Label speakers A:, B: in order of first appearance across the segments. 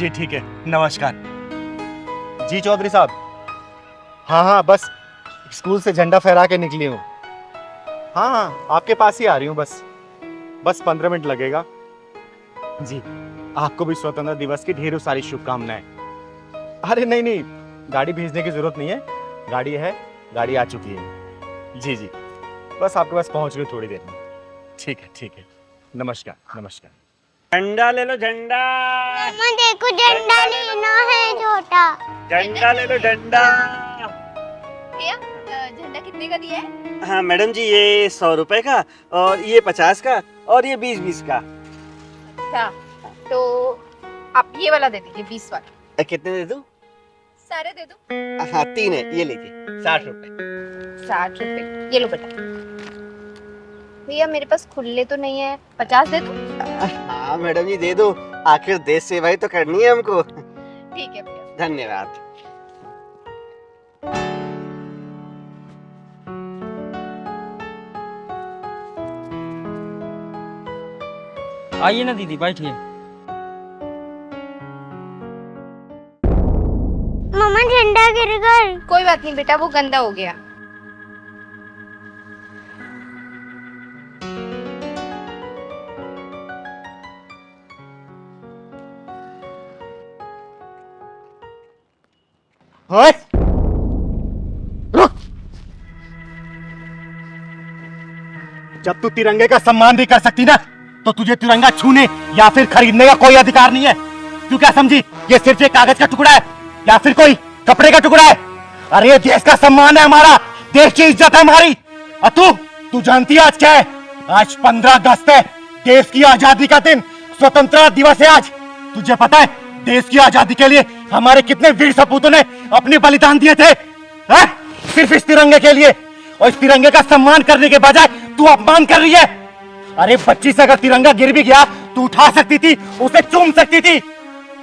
A: जी ठीक है, नमस्कार।
B: जी चौधरी साहब, हाँ बस स्कूल से झंडा फहरा के निकली हूँ। हाँ आपके पास ही आ रही हूँ, बस 15 मिनट लगेगा। जी आपको भी स्वतंत्रता दिवस की ढेरों सारी शुभकामनाएं। अरे नहीं, गाड़ी भेजने की जरूरत नहीं है, गाड़ी आ चुकी है। जी बस आपके पास पहुंच गई थोड़ी देर में। ठीक है, नमस्कार।
C: झंडा ले लो, झंडा।
D: मामा देखो झंडा लेना है छोटा।
C: झंडा ले लो, झंडा।
E: भैया झंडा कितने का दिया है?
C: हाँ मैडम जी, ये 100 रुपए का और ये 50 का और ये 20-20 का।
E: अच्छा तो आप ये वाला दे दीजिए, 20 वाला।
C: कितने दे दूं?
E: सारे दे दो।
C: हाँ 3 है, ये लीजिए 60 रुपए।
E: 60 रुपए, ये लो बेटा। भैया मेरे पास खुले तो नहीं है, 50 दे दूं?
C: हाँ मैडम जी दे दो, आखिर देश सेवा ही तो करनी है हमको।
E: ठीक है भैया।
C: धन्यवाद।
F: आइए ना दीदी, बैठिए।
D: मामा झंडा गिर गया।
E: कोई बात नहीं बेटा, वो गंदा हो गया।
B: ओए! रुक! जब तू तिरंगे का सम्मान भी कर सकती ना, तो तुझे तिरंगा छूने या फिर खरीदने का कोई अधिकार नहीं है। तू क्या समझी ये सिर्फ एक कागज का टुकड़ा है या फिर कोई कपड़े का टुकड़ा है? अरे ये देश का सम्मान है हमारा, देश की इज्जत है हमारी। और तू जानती है आज क्या है? आज 15 अगस्त है, देश की आजादी का दिन, स्वतंत्रता दिवस है आज। तुझे पता है देश की आजादी के लिए हमारे कितने वीर सपूतों ने अपने बलिदान दिए थे? है? सिर्फ इस तिरंगे के लिए, और इस तिरंगे का सम्मान करने के बजाय तू अपमान कर रही है। अरे बच्ची से अगर तिरंगा गिर भी गया तू उठा सकती थी, उसे चूम सकती थी,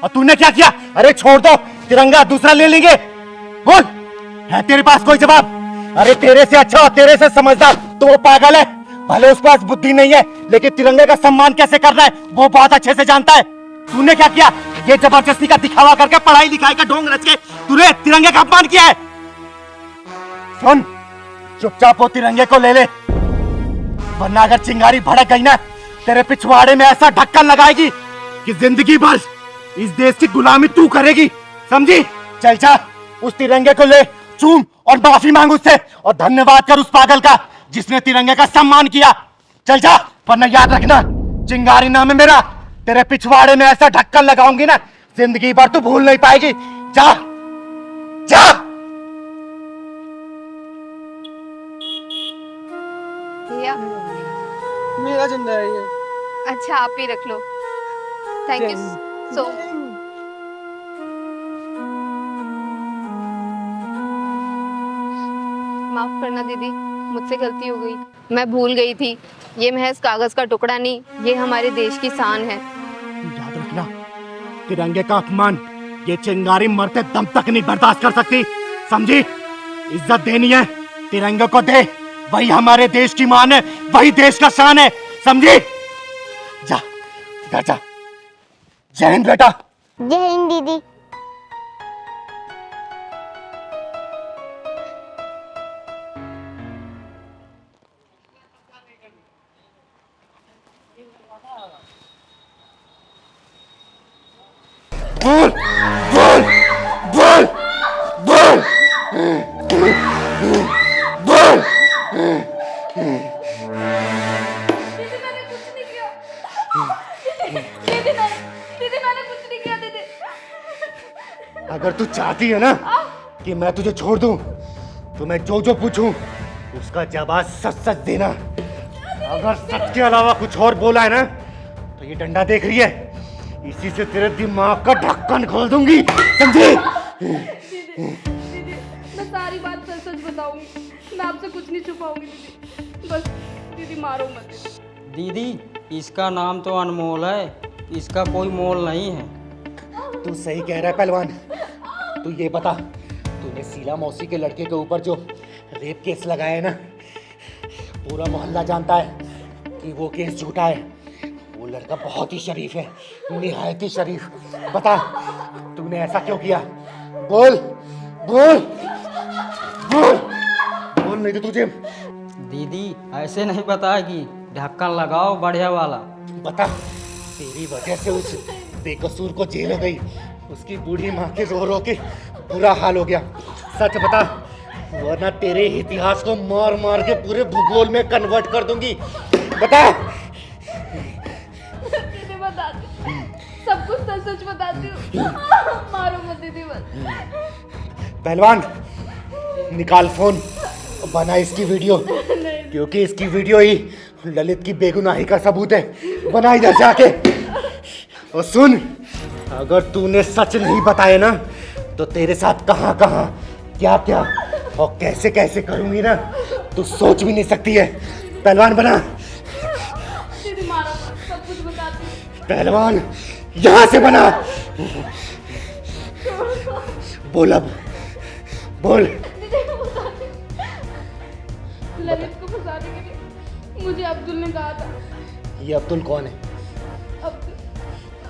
B: और तूने क्या किया? अरे छोड़ दो, तिरंगा दूसरा ले लेंगे। बोल, है तेरे पास कोई जवाब? अरे तेरे से अच्छा और तेरे से समझदार तो वो पागल है। भले उस पास बुद्धि नहीं है, लेकिन तिरंगे का सम्मान कैसे करना है वो बहुत अच्छे से जानता है। तूने क्या किया? ये जबरदस्ती का दिखावा करके पढ़ाई लिखाई का ढोंग रच के तूने तिरंगे का अपमान किया है। सुन, चुपचाप वो तिरंगे को ले ले, वरना अगर चिंगारी भड़क गई ना, तेरे पिछवाड़े में ऐसा ढक्कन लगाएगी कि जिंदगी भर इस देश की गुलामी तू करेगी, समझी? चल जा, उस तिरंगे को ले, चूम और माफी मांग उससे, और धन्यवाद कर उस पागल का जिसने तिरंगे का सम्मान किया। चल जा, वरना याद रखना, चिंगारी नाम है मेरा, तेरे पिछवाड़े में ऐसा ढक्कन लगाऊंगी ना, जिंदगी भर तू भूल नहीं पाएगी। जा जा।
E: भैया
C: मेरा झंडा है ये।
E: अच्छा आप ही रख लो। Thank you so. माफ करना दीदी, मुझसे गलती हो गई, मैं भूल गई थी। ये महज कागज का टुकड़ा नहीं, ये हमारे देश की शान है।
B: याद रखना, तिरंगे का अपमान ये चिंगारी मरते दम तक नहीं बर्दाश्त कर सकती, समझी? इज्जत देनी है, तिरंगे को दे, वही हमारे देश की मान है, वही देश का शान है, समझी? जा घर जा। जय हिंद बेटा।
D: जय हिंद दीदी।
B: बोल बोल बोल बोल बोल। अगर तू चाहती है ना कि मैं तुझे छोड़ दूं, तो मैं जो जो पूछूं उसका जवाब सच सच देना। अगर सच के अलावा कुछ और बोला है ना, तो ये डंडा देख रही है, इसी से तेरे दिमाग का ढक्कन खोल दूंगी, समझी?
G: मैं सारी बात सच सच बताऊंगी, मैं आपसे कुछ नहीं छुपाऊंगी दीदी। बस दीदी मारो मत।
F: दीदी इसका नाम तो अनमोल है, इसका कोई मोल नहीं है।
B: तू सही कह रहा है पहलवान। तू ये बता, तूने शीला मौसी के लड़के के ऊपर जो रेप केस लगाया है ना, पूरा मोहल्ला जानता है कि वो केस झूठा है। वो वो लड़का बहुत ही शरीफ है, निहायत ही शरीफ। बता तूने ऐसा क्यों किया? बोल बोल बोल बोल, नहीं तो तुझे
F: दीदी ऐसे नहीं बताएगी, ढक्कन लगाओ बढ़िया वाला।
B: बता, तेरी वजह से उस बेकसूर को जेल हो गई, उसकी बूढ़ी माँ के रो रो के बुरा हाल हो गया। सच बता, वरना तेरे इतिहास को मार मार के पूरे भूगोल में कन्वर्ट कर दूंगी। बता।
G: दीदी बताती हूँ, सब कुछ सच सच बताती हूँ। मारो मत दीदी मत।
B: पहलवान निकाल फोन, बना इसकी वीडियो, क्योंकि इसकी वीडियो ही ललित की बेगुनाही का सबूत है। बना इधर जाके। और सुन, अगर तूने सच नहीं बताया ना, तो तेरे साथ कहां कहां क्या क्या और कैसे कैसे करूंगी ना, तू सोच भी नहीं सकती है। पहलवान बना।
G: दीदी मारो मत, सब कुछ बताती हूँ।
B: पहलवान यहां से बना। बोल अब, बोल।
G: दीदी को बताती हूँ। ललित को फंसाने के लिए मुझे अब्दुल ने कहा था।
B: ये अब्दुल कौन है?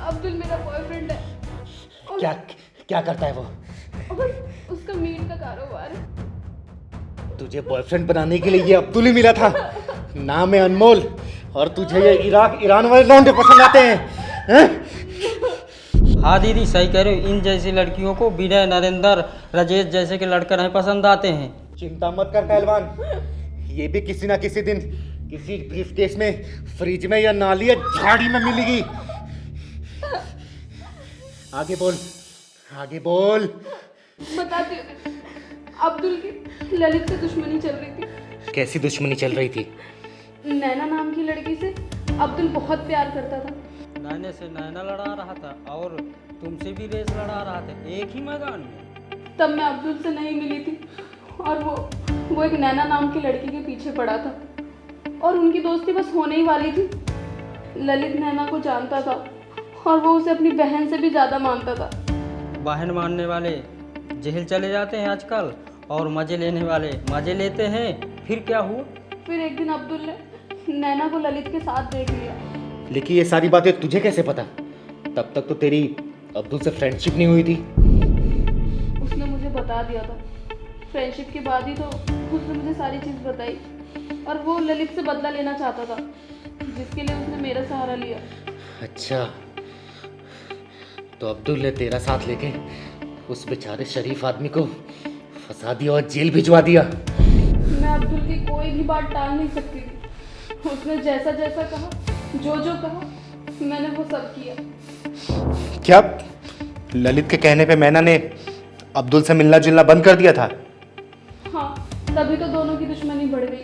G: अब्दुल मेरा बॉयफ्रेंड है। और,
B: क्या क्या करता है वो?
G: और उसका मीट का कारोबार है।
B: तुझे बॉयफ्रेंड बनाने के लिए ये अब्दुल ही मिला था। नाम है अनमोल, और तुझे ये इराक ईरान वाले लौंडे पसंद आते हैं।
F: हाँ दीदी सही कह रहे हो, इन जैसी लड़कियों को विनय, नरेंद्र, राजेश जैसे के लड़के नहीं पसंद आते हैं।
B: चिंता मत कर पहलवान, ये भी किसी ना किसी दिन किसी ब्रीफकेस में, फ्रिज में या नाली या झाड़ी में मिलेगी। आगे बोल, आगे बोल।
G: बताती हूँ। अब्दुल की ललित से दुश्मनी चल रही थी।
B: कैसी दुश्मनी चल रही थी?
G: नैना नाम की लड़की से अब्दुल बहुत प्यार करता था।
F: नैने से नैना लड़ा रहा था और तुमसे भी रेस लड़ा रहा था, एक ही मैदान में।
G: तब मैं अब्दुल से नहीं मिली थी, और वो एक नैना नाम की लड़की के पीछे पड़ा था, और उनकी दोस्ती बस होने ही वाली थी। ललित नैना को जानता था, और वो उसे अपनी बहन से भी ज़्यादा मानता था।
F: बहन मानने वाले जेल चले जाते हैं आजकल, और मजे लेने वाले मजे लेते हैं। फिर क्या हुआ?
G: फिर एक दिन अब्दुल ने नैना को ललित के साथ देख लिया।
B: लेकिन ये सारी बातें तुझे कैसे पता? तब तक तो तेरी अब्दुल से फ्रेंडशिप नहीं हुई थी।
G: उसने मुझे बता दिया था। फ्रेंडशिप के बाद ही तो उसने मुझे सारी चीज़ बताई, और वो ललित से बदला लेना चाहता था, जिसके लिए उसने मेरा सहारा लिया।
B: अच्छा, तो अब्दुल ने तेरा साथ लेके उस बेचारे शरीफ आदमी को फंसा दिया और जेल भिजवा दिया।
G: मैं अब्दुल की कोई भी बात टाल नहीं सकती थी। उसने जैसा जैसा कहा, जो जो कहा, मैंने वो सब किया।
B: क्या ललित के कहने पे मैना ने अब्दुल से मिलना जुलना बंद कर दिया था?
G: हाँ, तभी तो दोनों की दुश्मनी बढ़ गई।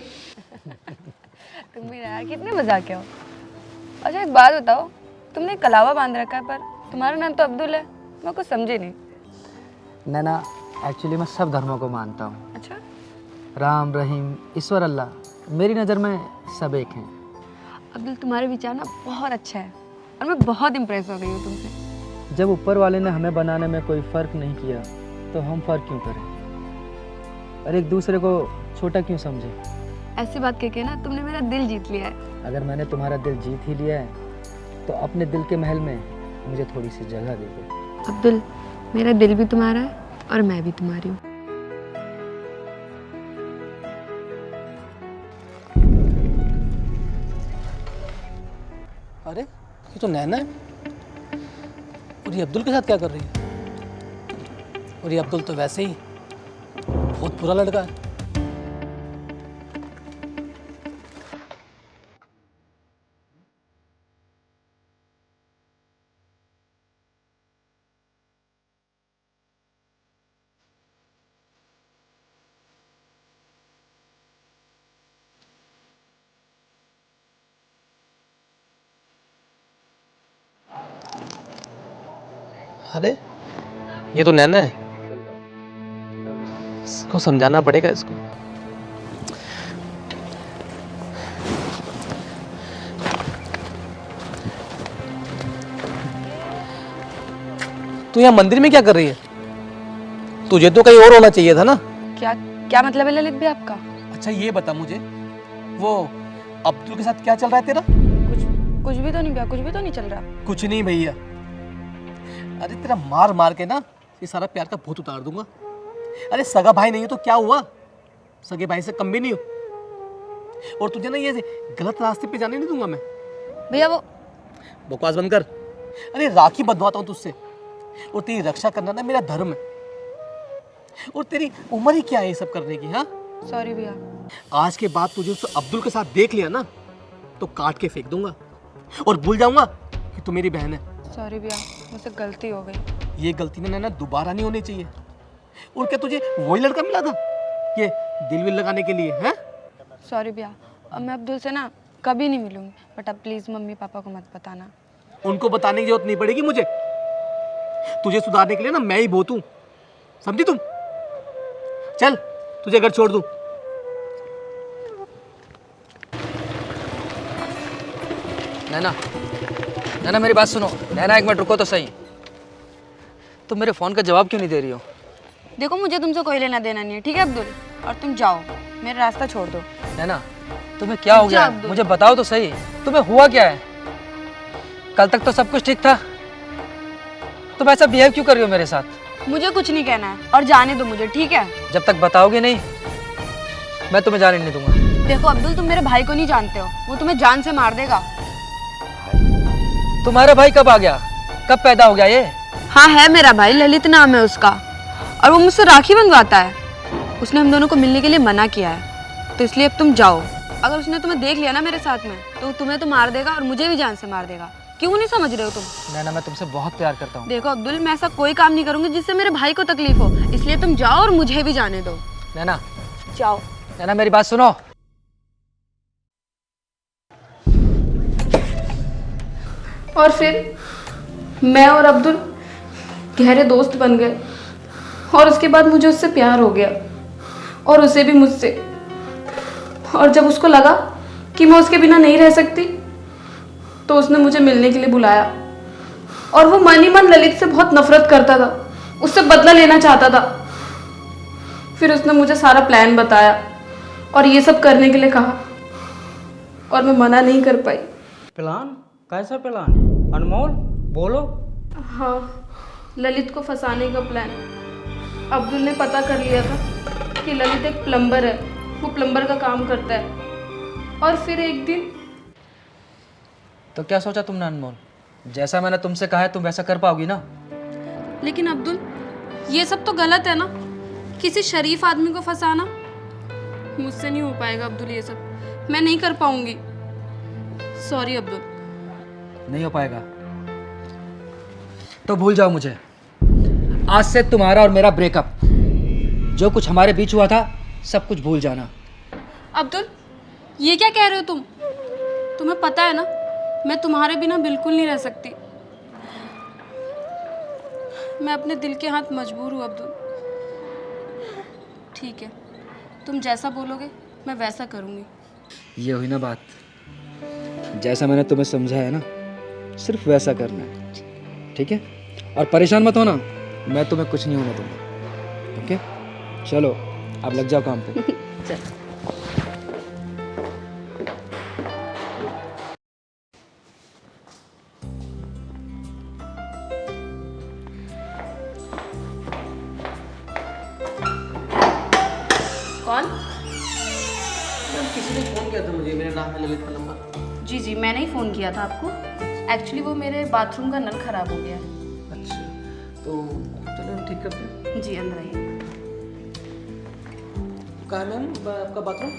A: तुम भी यार कितने मजाक हो। अच्छा एक बात बताओ, तुमने कलावा बांध रखा है, पर तुम्हारा नाम तो अब्दुल है। मैं कुछ समझे नहीं।
H: नैना, एक्चुअली मैं सब धर्मों को मानता हूँ।
A: अच्छा,
H: राम, रहीम, ईश्वर, अल्लाह, मेरी नज़र में सब एक हैं।
A: अब्दुल तुम्हारे विचार ना बहुत अच्छा है, और मैं बहुत इम्प्रेस हो गई हूँ तुमसे।
H: जब ऊपर वाले ने हमें बनाने में कोई फ़र्क नहीं किया, तो हम फ़र्क क्यों करें और एक दूसरे को छोटा क्यों समझें?
A: ऐसी बात कह के ना तुमने मेरा दिल जीत लिया है।
H: अगर मैंने तुम्हारा दिल जीत ही लिया है, तो अपने दिल के महल में मुझे थोड़ी सी जगह दे दो।
A: अब्दुल, मेरा दिल भी तुम्हारा है और मैं भी तुम्हारी हूँ।
I: अरे ये तो नैना है, और ये अब्दुल के साथ क्या कर रही है? और ये अब्दुल तो वैसे ही बहुत बुरा लड़का है। अरे ये तो नैना है, इसको समझाना पड़ेगा इसको। तू यहाँ मंदिर में क्या कर रही है? तुझे तो कहीं और होना चाहिए था ना।
A: क्या क्या मतलब है ललित भी आपका?
I: अच्छा ये बता मुझे, वो अब्दुल के साथ क्या चल रहा है तेरा?
A: कुछ भी तो नहीं भैया, कुछ भी तो नहीं चल रहा।
I: कुछ नहीं भैया, अरे तेरा मार मार के ना ये सारा प्यार का भूत उतार दूंगा। अरे सगा भाई नहीं हो तो क्या हुआ, सगे भाई से कम भी नहीं हो। और तुझे ना ये गलत रास्ते पे जाने नहीं दूंगा मैं।
A: भैया वो
I: बकवास बंद कर। अरे राखी बंधवाता हूँ तुझसे, और तेरी रक्षा करना ना मेरा धर्म है। और तेरी उम्र ही क्या है ये सब करने की? हाँ
A: सॉरी भैया।
I: आज के बाद तुझे उस अब्दुल के साथ देख लिया ना तो काट के फेंक दूंगा और भूल जाऊंगा कि तू मेरी बहन है।
A: सॉरी भैया, मुझसे गलती हो गई।
I: ये गलती ना दोबारा नहीं होनी चाहिए। और क्या तुझे वही लड़का मिला था ये दिल विल लगाने के लिए? हैं?
A: सॉरी भैया, अब मैं अब्दुल से ना कभी नहीं मिलूंगी, बट अब प्लीज़ मम्मी पापा को मत बताना।
I: उनको बताने की जरूरत नहीं पड़ेगी मुझे। तुझे सुधारने के लिए ना मैं ही बहुत हूं, समझी तुम? चल तुझे घर छोड़ दूं।
H: नैना, नैना मेरी बात सुनो। नैना एक मिनट रुको तो सही। तुम मेरे फ़ोन का जवाब क्यों नहीं दे रही हो?
A: देखो मुझे तुमसे कोई लेना देना नहीं है, ठीक है अब्दुल? और तुम जाओ, मेरा रास्ता छोड़ दो।
H: नैना तुम्हें क्या हो गया है? मुझे बताओ तो सही, तुम्हें हुआ क्या है? कल तक तो सब कुछ ठीक था, तुम ऐसा बिहेव क्यों कर रही हो मेरे साथ?
A: मुझे कुछ नहीं कहना है और जाने दो मुझे, ठीक है?
H: जब तक बताओगे नहीं मैं तुम्हें जाने नहीं दूंगा।
A: देखो अब्दुल, तुम मेरे भाई को नहीं जानते हो, वो तुम्हें जान से मार देगा।
H: तुम्हारा भाई कब आ गया, कब पैदा हो गया ये?
A: हाँ है मेरा भाई, ललित नाम है उसका, और वो मुझसे राखी बंधवाता है। उसने हम दोनों को मिलने के लिए मना किया है, तो इसलिए अब तुम जाओ। अगर उसने तुम्हें देख लिया ना मेरे साथ में तो तुम्हें तो मार देगा और मुझे भी जान से मार देगा। क्यों नहीं समझ रहे हो तुम?
H: नैना मैं तुमसे बहुत प्यार करता हूँ।
A: देखो अब्दुल, मैं ऐसा कोई काम नहीं करूंगी जिससे मेरे भाई को तकलीफ हो, इसलिए तुम जाओ और मुझे भी जाने दो।
H: नैना,
A: जाओ।
H: नैना मेरी बात सुनो।
G: और फिर मैं और अब्दुल गहरे दोस्त बन गए, और उसके बाद मुझे उससे प्यार हो गया और उसे भी मुझसे। और जब उसको लगा कि मैं उसके बिना नहीं रह सकती तो उसने मुझे मिलने के लिए बुलाया। और वो मन ही मन ललित से बहुत नफरत करता था, उससे बदला लेना चाहता था। फिर उसने मुझे सारा प्लान बताया और ये सब करने के लिए कहा, और मैं मना नहीं कर पाई।
F: प्लान? कैसा प्लान? अनमोल बोलो।
G: हाँ, ललित को फंसाने का प्लान। अब्दुल ने पता कर लिया था कि ललित एक प्लम्बर है, वो प्लम्बर का काम करता है। और फिर एक दिन
H: तो क्या सोचा तुमने अनमोल? जैसा मैंने तुमसे कहा है तुम वैसा कर पाओगी ना?
G: लेकिन अब्दुल, ये सब तो गलत है ना, किसी शरीफ आदमी को फंसाना। मुझसे नहीं हो पाएगा अब्दुल, ये सब मैं नहीं कर पाऊंगी। सॉरी अब्दुल।
H: नहीं हो पाएगा तो भूल जाओ मुझे। आज से तुम्हारा और मेरा ब्रेकअप, जो कुछ हमारे बीच हुआ था सब कुछ भूल जाना।
G: अब्दुल, ये क्या कह रहे हो तुम? तुम्हें पता है ना मैं तुम्हारे बिना बिल्कुल नहीं रह सकती। मैं अपने दिल के हाथ मजबूर हूँ अब्दुल। ठीक है, तुम जैसा बोलोगे मैं वैसा करूँगी।
H: ये हुई ना बात, जैसा मैंने तुम्हें समझाया ना सिर्फ वैसा करना है, ठीक है? और परेशान मत होना, मैं तुम्हें कुछ नहीं होने दूंगा। ओके चलो अब लग जाओ काम पे।
G: चल। कौन?
I: किसी ने फोन किया था मुझे, मेरा नाम है ललित पलम्बर।
G: जी जी, मैंने ही फ़ोन किया था आपको। एक्चुअली वो मेरे बाथरूम का नल ख़राब हो गया है।
I: अच्छा, तो चलो हम ठीक करते हैं।
G: जी अंदर आइए।
I: कहाँ है मैम आपका बाथरूम?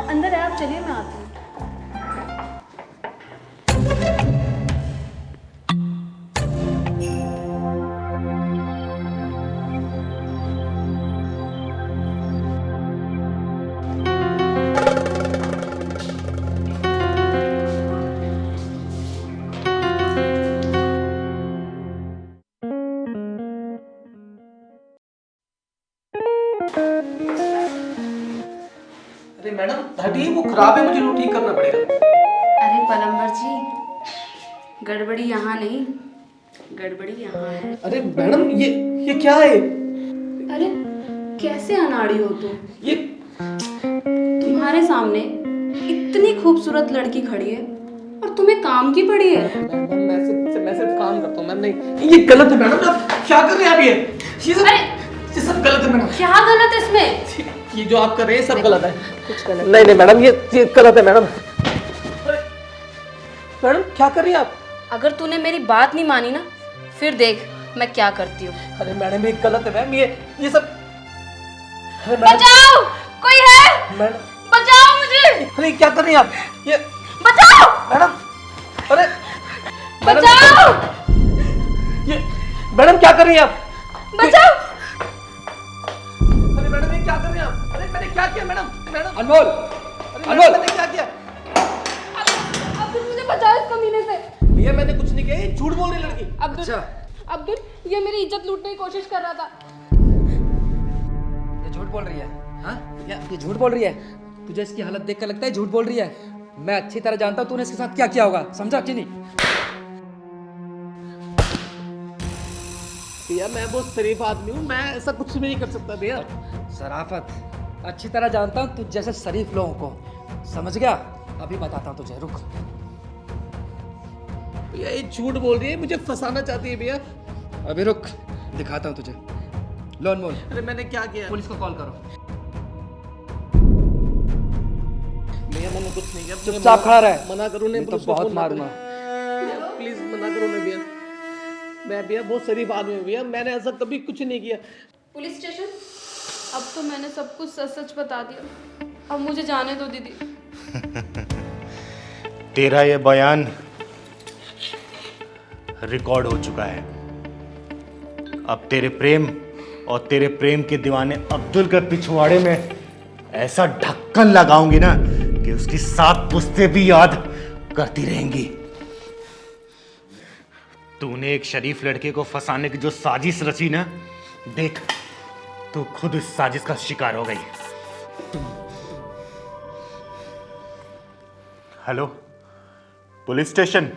G: अंदर है, आप चलिए मैं आती हूँ।
I: अरे मैडम घड़ी वो खराब है, मुझे वो ठीक करना पड़ेगा।
G: अरे पलम्बर जी, गड़बड़ी यहाँ नहीं, गड़बड़ी यहाँ है।
I: अरे मैडम ये क्या है?
G: अरे कैसे अनाड़ी हो तुम?
I: ये
G: तुम्हारे सामने इतनी खूबसूरत लड़की खड़ी है और तुम्हें काम की पड़ी है।
I: मैं सिर्फ काम करता हूँ मैम। नहीं ये गलत है मैडम, आप क्या कर रहे हैं आप? ये सब गलत है मैडम।
G: क्या गलत है इसमें?
I: ये जो आप कर रहे हैं सब गलत है। कुछ गलत नहीं मैडम, ये गलत है मैडम। मैडम क्या कर रही हैं आप?
G: अगर तूने मेरी बात नहीं मानी ना, फिर देख मैं क्या करती हूँ।
I: अरे मैडम ये गलत है मैम, ये सब।
G: बचाओ, कोई है?
I: मैडम
G: बचाओ मुझे।
I: अरे क्या कर रही हैं आप? ये
G: बचाओ
I: मैडम, अरे
G: बचाओ
I: ये मैडम क्या कर रही हैं आप?
G: बचाओ।
I: अरे मैडम ये क्या कर रही हैं आप? अरे मैंने क्या किया मैडम? मैडम
H: अनमोल,
I: अरे
H: अनमोल
I: मैंने क्या किया?
G: अब्दुल मुझे बचाओ इस कमीने से।
I: भैया मैंने कुछ नहीं किया, ये झूठ बोल रही लड़की।
G: अब्दुल, अब्दुल ये मेरी इज्जत लूटने की कोशिश कर रहा था।
H: ये झूठ बोल रही है। हाँ ये झूठ बोल रही है। तुझे इसकी हालत देख कर लगता है झूठ बोल रही है। मैं अच्छी तरह जानता हूँ तूने इसके साथ क्या किया होगा, समझा कि नहीं?
I: भैया मैं बहुत शरीफ आदमी हूँ, मैं ऐसा कुछ भी नहीं कर सकता भैया।
H: शराफत अच्छी तरह जानता हूँ तुझ जैसे शरीफ लोगों को, समझ गया? अभी बताता हूँ तुझे, रुक।
I: भैया ये झूठ बोल रही है, मुझे फंसाना चाहती है भैया।
H: अभी रुक, दिखाता हूँ तुझे। लो अनमोल,
I: अरे मैंने क्या किया?
H: पुलिस को कॉल करो।
I: भैया मैंने कुछ नहीं किया।
H: चुपचाप खड़ा रहे।
I: मना करो नहीं
H: तो बहुत मारूंगा।
I: प्लीज मना करो ना भैया। मैं भैया बहुत शरीफ आदमी हूँ भैया, मैंने ऐसा कभी कुछ नहीं किया।
G: पुलिस स्टेशन, अब तो मैंने सब कुछ सच सच बता दिया। अब मुझे जाने दो दीदी।
B: तेरा ये बयान रिकॉर्ड हो चुका है। अब तेरे प्रेम और तेरे प्रेम के दीवाने अब्दुल के पिछवाड़े में ऐसा ढक्कन लगाऊंगी ना कि उसकी 7 पुश्तें भी याद करती रहेंगी। तूने एक शरीफ लड़के को फंसाने की जो साजिश रची ना, देख तू खुद इस साजिश का शिकार हो गई। Hello police station.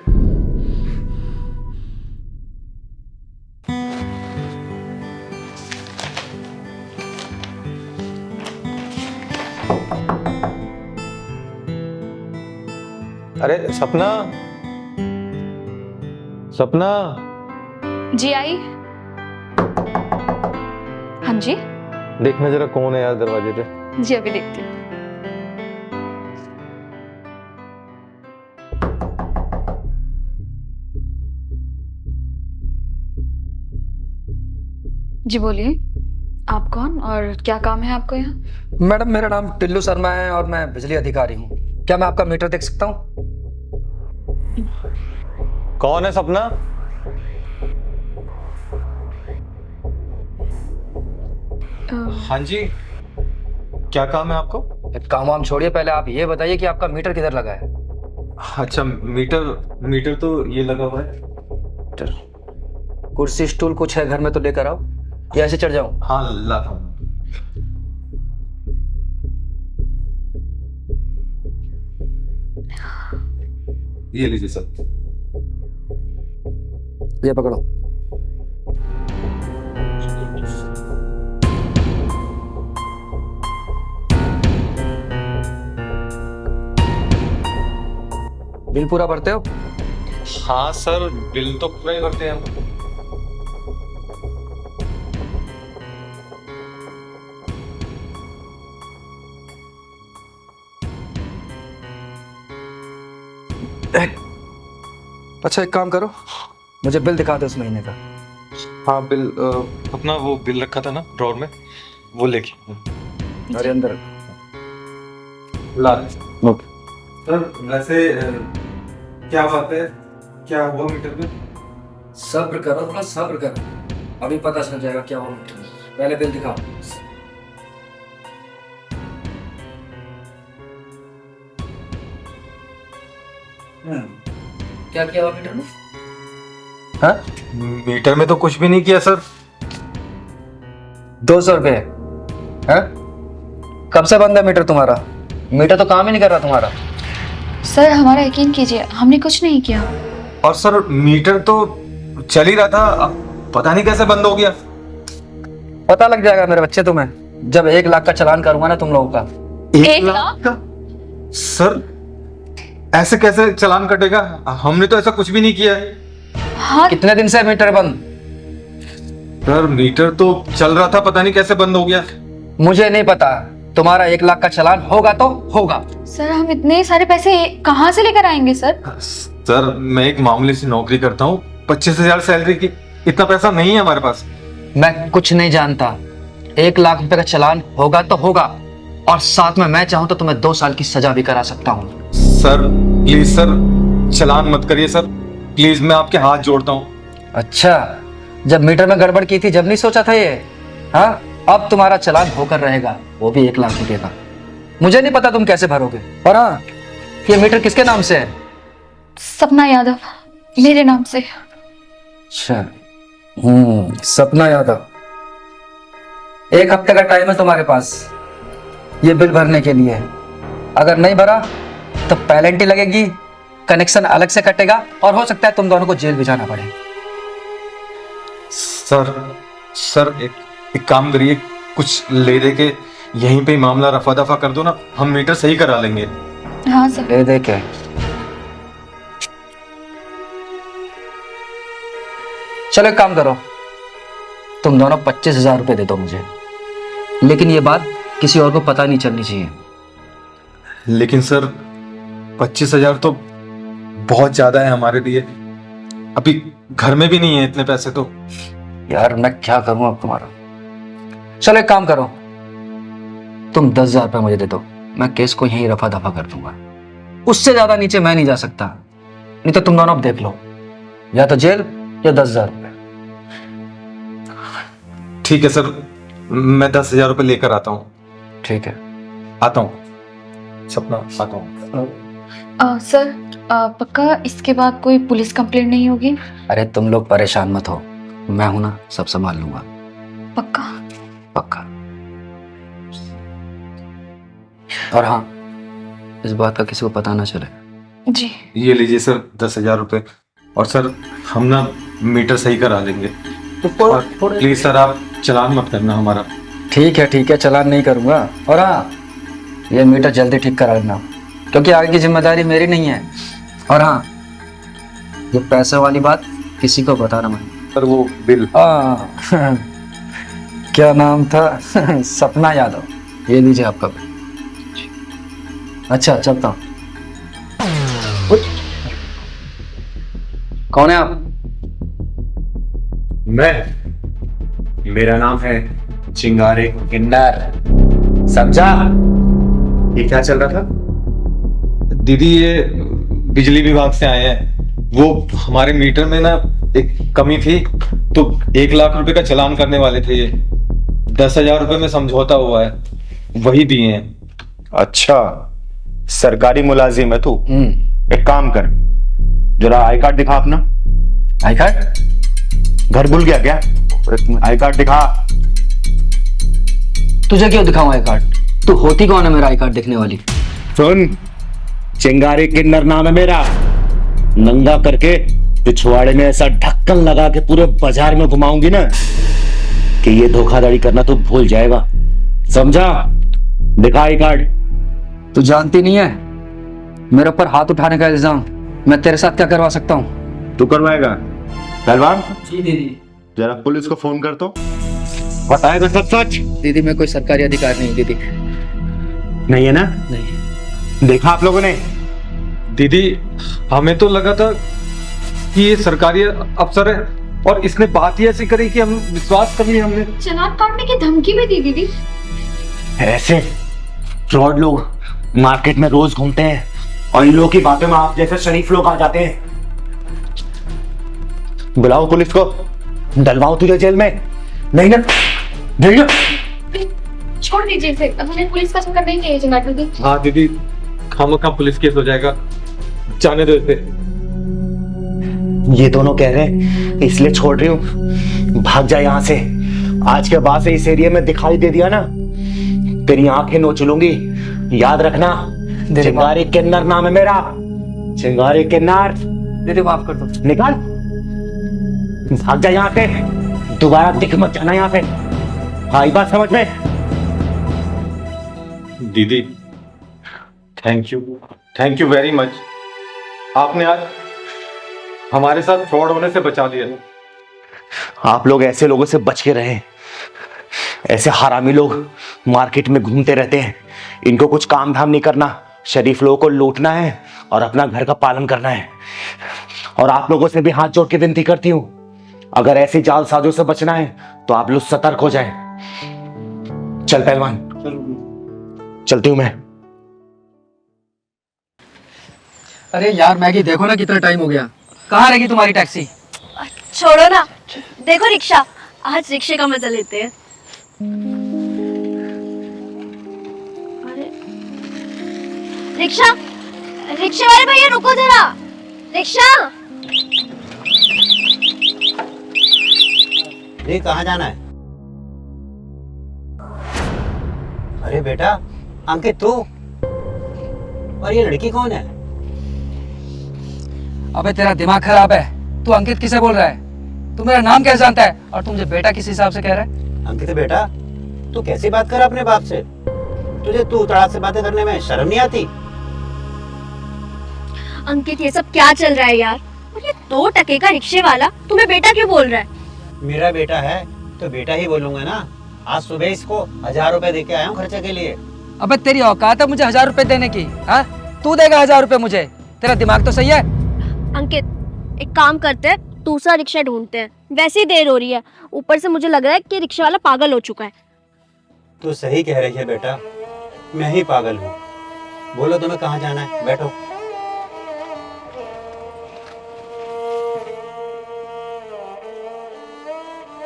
J: अरे सपना, सपना।
E: जी आई। हाँ जी।
J: देखना जरा कौन है यार दरवाजे पे।
E: जी अभी देखती हूँ। जी बोलिए, आप कौन और क्या काम है आपको यहाँ?
H: मैडम मेरा नाम टिल्लू शर्मा है और मैं बिजली अधिकारी हूँ। क्या मैं आपका मीटर देख सकता हूँ?
J: कौन है सपना? हाँ जी, क्या काम है आपको?
H: काम वाम छोड़िए, पहले आप ये बताइए कि आपका मीटर किधर लगा है?
J: अच्छा मीटर तो ये लगा हुआ है।
H: कुर्सी स्टूल कुछ है घर में तो लेकर आओ, या ऐसे चढ़ जाऊं?
J: हाँ लाता हूँ। ये लीजिए सर।
H: ये पकड़ो। बिल पूरा भरते हो?
J: हाँ सर, बिल तो पूरा ही भरते हैं हम।
H: अच्छा एक काम करो, मुझे बिल दिखा दो इस महीने का।
J: हाँ बिल, अपना वो बिल रखा था ना ड्रॉर में, वो लेके
H: अरे अंदर
J: ला दे। सर वैसे क्या बात है, क्या हुआ मीटर में?
H: सब्र करो, थोड़ा सब्र करो, अभी पता चल जाएगा क्या हुआ मीटर में। पहले बिल दिखाओ। क्या किया हुआ मीटर में?
J: हाँ? मीटर में तो कुछ भी नहीं किया सर।
H: 200 रुपये है? कब से बंद है मीटर तुम्हारा? मीटर तो काम ही नहीं कर रहा तुम्हारा।
E: सर हमारा यकीन कीजिए, हमने कुछ नहीं किया।
J: और सर मीटर तो चल ही रहा था, अब पता नहीं कैसे बंद हो गया।
H: पता लग जाएगा मेरे बच्चे तुम्हें, जब 1 लाख का चालान करूंगा ना तुम लोगों का।
J: 1 लाख का? सर ऐसे कैसे चालान कटेगा? हमने तो ऐसा कुछ भी नहीं किया है।
G: हाँ
H: कितने दिन से मीटर बंद?
J: सर मीटर तो चल रहा था, पता नहीं कैसे बंद हो गया।
H: मुझे नहीं पता, तुम्हारा 1 लाख का चालान होगा तो होगा।
G: सर, हम इतने सारे पैसे कहाँ से लेकर आएंगे सर?
J: सर मैं एक मामूली सी नौकरी करता हूँ, 25,000 सैलरी की, इतना पैसा नहीं है हमारे पास।
H: मैं कुछ नहीं जानता, 1 लाख रुपए का चालान होगा तो होगा, और साथ में मैं चाहूँ तो तुम्हें 2 साल की सजा भी करा सकता हूँ।
J: सर प्लीज सर, चालान मत करिए सर, प्लीज, मैं आपके हाथ जोड़ता हूँ।
H: अच्छा, जब मीटर में गड़बड़ की थी जब नहीं सोचा था ये? हाँ, अब तुम्हारा चालान होकर रहेगा, वो भी 1 लाख रुपए का। मुझे नहीं पता तुम कैसे भरोगे। और हाँ, ये मीटर किसके नाम से है?
G: सपना यादव, मेरे नाम से।
H: अच्छा, सपना यादव। 1 हफ्ते का टाइम है तुम्हारे पास ये बिल भरने के लिए। अगर नहीं भरा तो पेनल्टी लगेगी, कनेक्शन अलग से कटेगा, और हो सकता है तुम दोनों को जेल भी जाना पड़े।
J: सर एक काम करिए, कुछ ले दे के यहीं पे ही मामला रफा दफा कर दो ना, हम मीटर सही करा लेंगे।
G: हाँ सर।
H: ले दे के चलो, एक काम करो, तुम दोनों 25,000 रुपए दे दो मुझे, लेकिन ये बात किसी और को पता नहीं चलनी चाहिए।
J: लेकिन सर 25,000 तो बहुत ज्यादा है हमारे लिए, अभी घर में भी नहीं है इतने पैसे तो।
H: यार मैं क्या करूं अब तुम्हारा। चलो एक काम करो, तुम 10,000 रुपए मुझे दे दो, मैं केस को यहीं रफा दफा कर दूंगा। उससे ज्यादा नीचे मैं नहीं जा सकता, नहीं तो तुम दोनों अब देख लो, या तो जेल या 10,000 रुपए।
J: ठीक है सर, मैं 10,000 रुपए लेकर आता हूँ।
H: ठीक है,
J: आता हूँ सपना, आता हूँ।
G: सर, पक्का इसके बाद कोई पुलिस कंप्लेंट नहीं होगी?
H: अरे तुम लोग परेशान मत हो, मैं हूं ना, सब संभाल लूंगा।
G: पक्का?
H: पक्का। और हाँ, इस बात का किसी को पता ना चले।
G: जी।
J: ये लीजिए सर 10,000 रुपए, और सर हम ना मीटर सही करा लेंगे। और प्लीज सर आप चालान मत करना हमारा।
H: ठीक है, चालान नहीं करूंगा। और हाँ, ये मीटर जल्दी ठीक करा लेना, क्योंकि आगे की जिम्मेदारी मेरी नहीं है। और हाँ, ये पैसे वाली बात किसी को बताना मत।
J: सर वो बिल,
H: क्या नाम था? सपना यादव। ये लीजिए आपका बिल। अच्छा, चलता हूँ। कौन है आप?
B: मेरा नाम है चिंगारे किन्नर, समझा? ये क्या चल रहा था?
J: दीदी ये बिजली विभाग से आए हैं, वो हमारे मीटर में ना एक कमी थी, तो 1 लाख रुपए का चालान करने वाले थे। ये 10,000 रुपए में समझौता हुआ है, वही दिए हैं।
B: अच्छा, सरकारी मुलाजिम है तू? एक काम कर, जरा आई कार्ड दिखा अपना।
H: I card?
B: घर भूल गया क्या? आई कार्ड दिखा।
H: तुझे क्यों दिखाऊं आई कार्ड? तू होती कौन है मेरा आई कार्ड देखने वाली?
B: सुन, चिंगारी किन्नर नाम है मेरा, नंगा करके पिछवाड़े में ऐसा ढक्कन लगा के पूरे बाजार में घुमाऊंगी ना कि ये धोखाधड़ी करना तू भूल जाएगा, समझा? दिखा आई कार्ड।
H: तू जानती नहीं है मेरे ऊपर हाथ उठाने का इल्जाम, मैं तेरे साथ क्या करवा सकता हूँ?
B: तू करवाएगा? पहलवान
H: जी दीदी।
B: जरा पुलिस को फोन कर तो, बताएगा सच सच?
H: दीदी मैं कोई सरकारी अधिकारी नहीं दीदी।
B: नहीं है ना?
H: नहीं।
B: देखा आप लोगों ने?
J: दीदी हमें तो लगा था कि ये सरकारी अफसर है, और इसने बात ही ऐसी करी कि हम विश्वास कर लिया हमने।
G: चालान काटने की धमकी भी दी दीदी।
B: ऐसे फ्रॉड लोग मार्केट में रोज घूमते हैं, और इन लोगों की बातों में आप जैसे शरीफ लोग आ जाते हैं। बुलाओ पुलिस को, डलवाओ तुझे जेल में। नहीं ना? नहीं ना?
G: छोड़ दीजिए इसे, हमें पुलिस का चक्कर नहीं चाहिए चिंगारी दीदी।
J: हाँ दीदी, खामखा पुलिस केस हो जाएगा, जाने दो इसे।
B: ये दोनों कह रहे हैं इसलिए छोड़ रही हूँ, भाग जा यहाँ से। आज के बाद से इस एरिया में दिखाई दे दिया ना, तेरी आंखें नोच लूंगी, याद रखना। चिंगारी किन्नर नाम है मेरा, चिंगारी किन्नर।
H: दीदी माफ कर दो।
B: निकाल, भाग जा यहाँ से, दोबारा दिख मत जाना यहाँ पे। आई बात समझ में?
J: दीदी थैंक यू वेरी मच। आपने आज हमारे साथ फ्रॉड होने से बचा लिया।
B: आप लोग ऐसे लोगों से बच के रहें। ऐसे हरामी लोग मार्केट में घूमते रहते हैं, इनको कुछ काम धाम नहीं करना, शरीफ लोगों को लूटना है और अपना घर का पालन करना है। और आप लोगों से भी हाथ जोड़ के विनती करती हूं, अगर ऐसी जालसाजों से बचना है तो आप लोग सतर्क हो जाएं। चल पहलवान, चलती हूं मैं।
H: अरे यार मैगी, देखो ना कितना टाइम हो गया, कहाँ रहेगी तुम्हारी टैक्सी?
K: छोड़ो ना, देखो रिक्शा, आज रिक्शे का मजा लेते हैं। अरे रिक्शा, रिक्शे वाले भैया रुको जरा, रिक्शा।
L: ये कहाँ जाना है? अरे बेटा अंकित, तू? और ये लड़की कौन है?
H: अबे तेरा दिमाग खराब है, तू अंकित किसे बोल रहा है? तू मेरा नाम कैसे जानता है और तू मुझे बेटा किस हिसाब से कह रहा है?
L: अंकित बेटा, तू कैसी बात कर अपने बाप से? तुझे तू तड़ाक से बातें करने में शर्म नहीं आती?
K: अंकित ये सब क्या चल रहा है यार? और ये 2 टके का रिक्शे वाला तुम्हें बेटा क्यों बोल रहा है?
L: मेरा बेटा है तो बेटा ही बोलूंगा ना। आज सुबह इसको 1000 रुपए दे के आया हूँ खर्चे के लिए।
H: अबे तेरी औकात है मुझे 1000 रुपए देने की? हाँ, तू देगा 1000 रुपए मुझे? तेरा दिमाग तो सही है?
K: अंकित एक काम करते हैं, दूसरा रिक्शा ढूंढते हैं, वैसे ही देर हो रही है, ऊपर से मुझे लग रहा है कि रिक्शा वाला पागल हो चुका है।
L: तू सही कह रही है बेटा, मैं ही पागल हूँ। बोलो तुम्हें कहाँ जाना है, बैठो।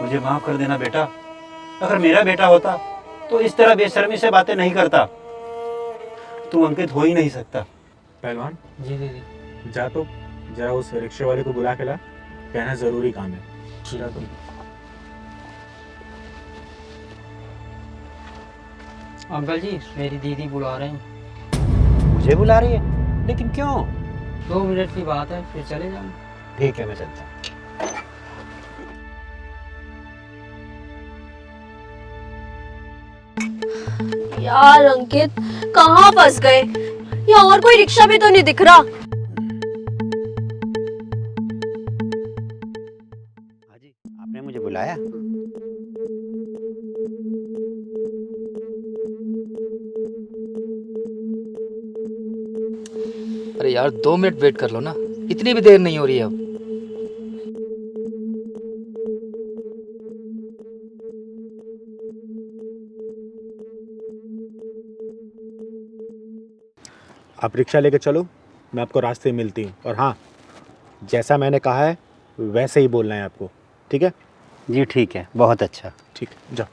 L: मुझे माफ कर देना बेटा, अगर मेरा बेटा होता तो इस तरह बेशर्मी से बातें नहीं करता। तू अंकित हो ही नहीं सकता।
M: पहलवान
I: जी जी,
M: जा तो जरा उस रिक्शे वाले को बुला के ला, कहना जरूरी काम है। जा तुम।
F: अंकल जी, मेरी दीदी बुला रहे हैं।
L: मुझे बुला रही है? लेकिन क्यों?
F: 2 मिनट की बात है, फिर चले जाऊँ।
L: ठीक है, मैं चलता हूँ।
K: यार अंकित कहाँ फंस गए? यहाँ और कोई रिक्शा भी तो नहीं दिख रहा।
L: हाजी, आपने मुझे बुलाया?
H: अरे यार 2 मिनट वेट कर लो ना, इतनी भी देर नहीं हो रही है अब।
M: आप रिक्शा लेके चलो, मैं आपको रास्ते में मिलती हूँ। और हाँ, जैसा मैंने कहा है वैसे ही बोलना है आपको, ठीक है?
L: जी ठीक है, बहुत अच्छा।
M: ठीक है, जाओ।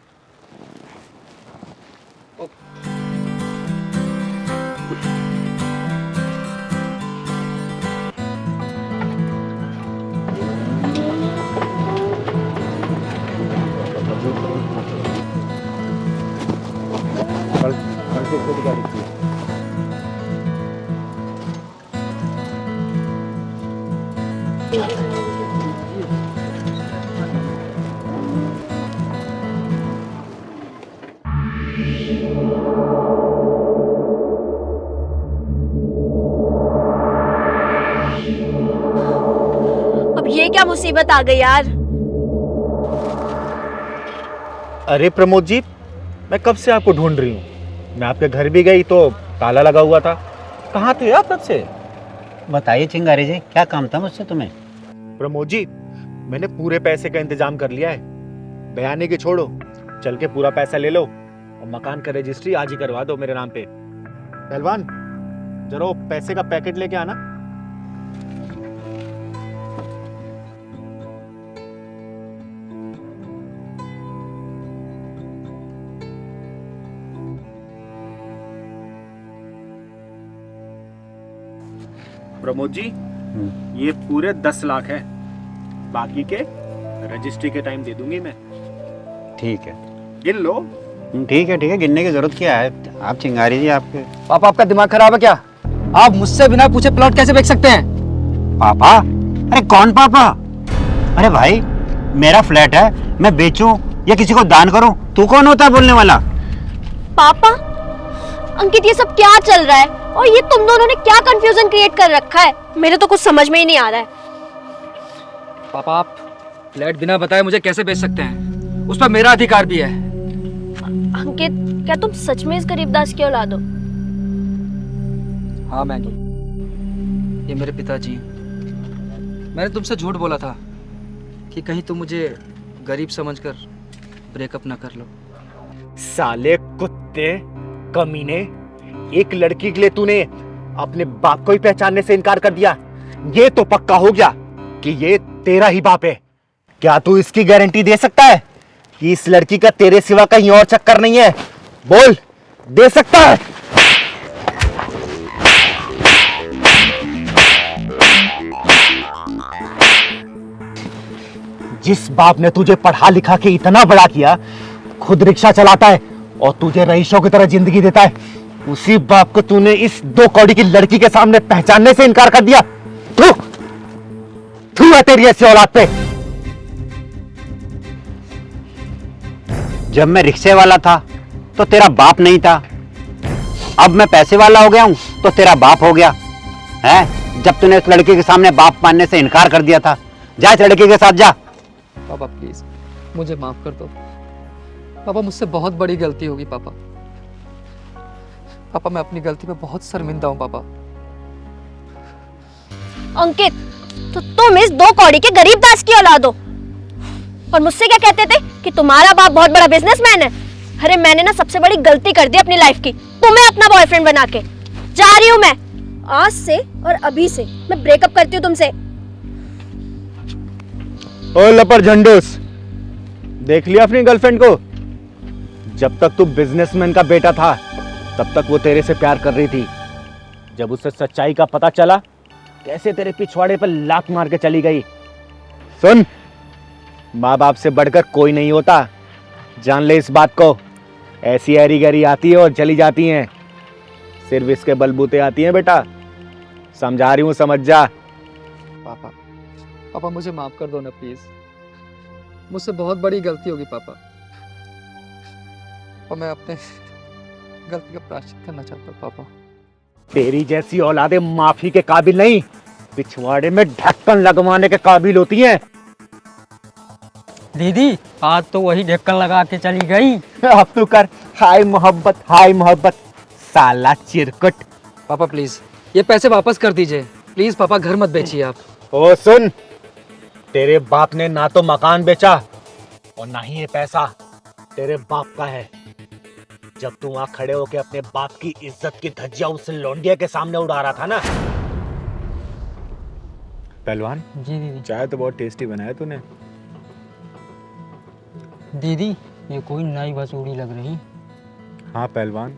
M: कल से खुद गाड़ी की।
K: अब ये क्या मुसीबत आ गई यार?
M: अरे प्रमोद जी, मैं कब से आपको ढूंढ रही हूँ। मैं आपके घर भी गई तो ताला लगा हुआ था। कहाँ थे आप कब से?
L: बताइए चिंगारी जी, क्या काम था मुझसे तुम्हें?
M: प्रमोद जी, मैंने पूरे पैसे का इंतजाम कर लिया है। बयानी की छोड़ो, चल के पूरा पैसा ले लो और मकान का रजिस्ट्री आज ही करवा दो मेरे नाम पे। पहलवान, जरा वो पैसे का पैकेट लेके आना। प्रमोद जी, ये पूरे 10 लाख है, बाकी के रजिस्ट्री के टाइम दे दूंगी मैं।
L: ठीक है,
M: गिन लो।
L: ठीक है ठीक है, गिनने की जरूरत क्या है? आप चिंगारी जी, आपके
H: पापा आपका दिमाग खराब है क्या? आप मुझसे बिना पूछे प्लॉट कैसे बेच सकते हैं?
L: पापा? अरे कौन पापा? अरे भाई, मेरा फ्लैट है, मैं बेचूं या किसी को दान करूं, तू कौन होता है बोलने वाला?
K: पापा? अंकित ये सब क्या चल रहा है और ये तुम दोनों ने क्या कंफ्यूजन क्रिएट कर रखा है, मेरे तो कुछ समझ में ही नहीं आ रहा है।
H: पापा आप फ्लैट बिना बताए मुझे कैसे बेच सकते हैं? उस पर मेरा अधिकार भी है।
K: अंकित क्या तुम सच में इस गरीबदास की औलाद हो?
H: हाँ मैगी, ये मेरे पिताजी हैं। मैंने तुमसे झूठ बोला था कि कहीं तुम मुझे गरीब समझकर ब्रेकअप ना कर लो।
B: साले कुत्ते कमीने, एक लड़की के लिए तूने अपने बाप को ही पहचानने से इनकार कर दिया। ये तो पक्का हो गया कि ये तेरा ही बाप है। क्या तू इसकी गारंटी दे सकता है कि इस लड़की का तेरे सिवा कहीं और चक्कर नहीं है? बोल, दे सकता है? जिस बाप ने तुझे पढ़ा लिखा के इतना बड़ा किया, खुद रिक्शा चलाता है और तुझे रईसों की तरह जिंदगी देता है, उसी बाप को तूने इस 2 कौड़ी की लड़की के सामने पहचानने से इनकार कर दिया। थू है तेरी ऐसी औलाद पे।
L: जब मैं रिक्शे वाला था तो तेरा बाप नहीं था, अब मैं पैसे वाला हो गया हूं तो तेरा बाप हो गया है। जब तूने उस लड़के के सामने बाप मानने से इनकार कर दिया था, जा इस लड़के के साथ जा।
H: पापा प्लीज मुझे माफ कर दो। पापा मुझसे बहुत बड़ी गलती होगी पापा। पापा मैं अपनी गलती पे बहुत शर्मिंदा हूँ पापा।
K: अंकित तो तुम इस 2 कौड़ी के गरीबदास की औलाद हो और मुझसे क्या कहते थे कि तुम्हारा बाप बहुत बड़ा बिजनेसमैन है। अरे मैंने ना सबसे बड़ी गलती कर दी अपनी लाइफ की, तुम्हें अपना बॉयफ्रेंड बना के। जा रही हूँ मैं, आज से और अभी से मैं ब्रेकअप करती हूँ तुमसे।
B: ओ लपर झंडूस, देख लिया अपनी गर्लफ्रेंड को? जब तक तू बिजनेसमैन का बेटा था तब तक वो तेरे से प्यार कर रही थी। जब उसे सच्चाई का पता चला, कैसे तेरे पिछवाड़े पर लात मार के चली गई। सुन, माँ बाप से बढ़कर कोई नहीं होता, जान ले इस बात को। ऐसी हरी गरी आती है और चली जाती हैं, सिर्फ इसके बलबूते आती हैं बेटा। समझा रही हूँ, समझ जा।
H: पापा पापा मुझे माफ कर दो ना प्लीज, मुझसे बहुत बड़ी गलती होगी पापा और मैं अपने गलती का प्रायश्चित करना चाहता हूँ पापा।
B: तेरी जैसी औलादे माफी के काबिल नहीं, पिछवाड़े में ढक्कन लगवाने के काबिल होती हैं।
F: दीदी आज तो वही ढक्कन लगा के चली गई।
B: अब तू कर हाय मोहब्बत, हाय मोहब्बत, साला चिरकुट।
H: पापा प्लीज ये पैसे वापस कर दीजिए प्लीज पापा, घर मत बेचिए आप।
B: ओ सुन, तेरे बाप ने ना तो मकान बेचा और ना ही ये पैसा तेरे बाप का है। जब तू वहां खड़े होके अपने बाप की इज्जत की धज्जियां उस लौंडिया के सामने उड़ा रहा था ना।
M: पहलवान
F: जी दीदी।
M: चाय तो बहुत टेस्टी बनाया तूने।
F: दीदी ये कोई नई वसूली लग रही।
M: हाँ पहलवान,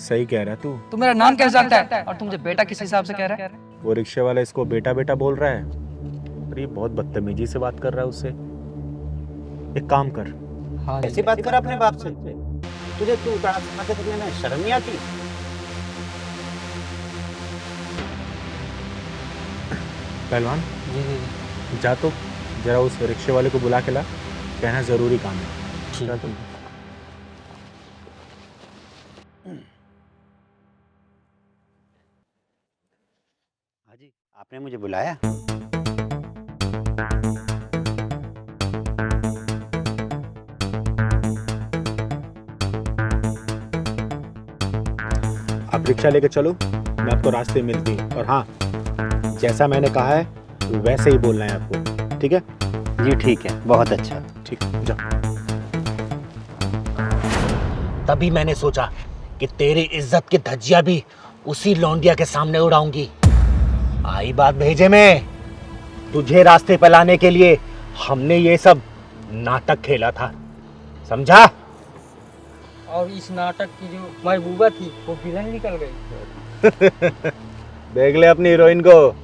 M: सही कह रहा तू।
H: तू मेरा नाम कैसे जानता है और तू मुझे बेटा किस हिसाब से कह रहा है?
M: वो रिक्शे वाला इसको बेटा बेटा बोल रहा है और ये बहुत बदतमीजी से बात कर रहा है उससे। एक काम कर।
F: हाँ
L: ऐसी बात कर अपने बाप से, तुझे तू उतार के करने में शर्म नहीं आती?
M: पहलवान
F: जी दीदी।
M: जा तो जरा उस रिक्शे वाले को बुला के ला, कहना जरूरी काम है। जा तुम।
L: हाजी आपने मुझे बुलाया?
M: आप रिक्शा लेके चलो, मैं आपको रास्ते में मिलती। और हाँ, जैसा मैंने कहा है वैसे ही बोलना है आपको, ठीक है?
L: जी ठीक है, बहुत अच्छा।
M: ठीक है, जाओ।
B: तभी मैंने सोचा कि तेरी इज्जत की धज्जियां भी उसी लौंडिया के सामने उड़ाऊंगी। आई बात भेजे में, तुझे रास्ते पर लाने के लिए हमने ये सब नाटक खेला था, समझा?
F: और इस नाटक की जो महबूबा थी वो विलन निकल गई।
B: देख ले अपनी हीरोइन को।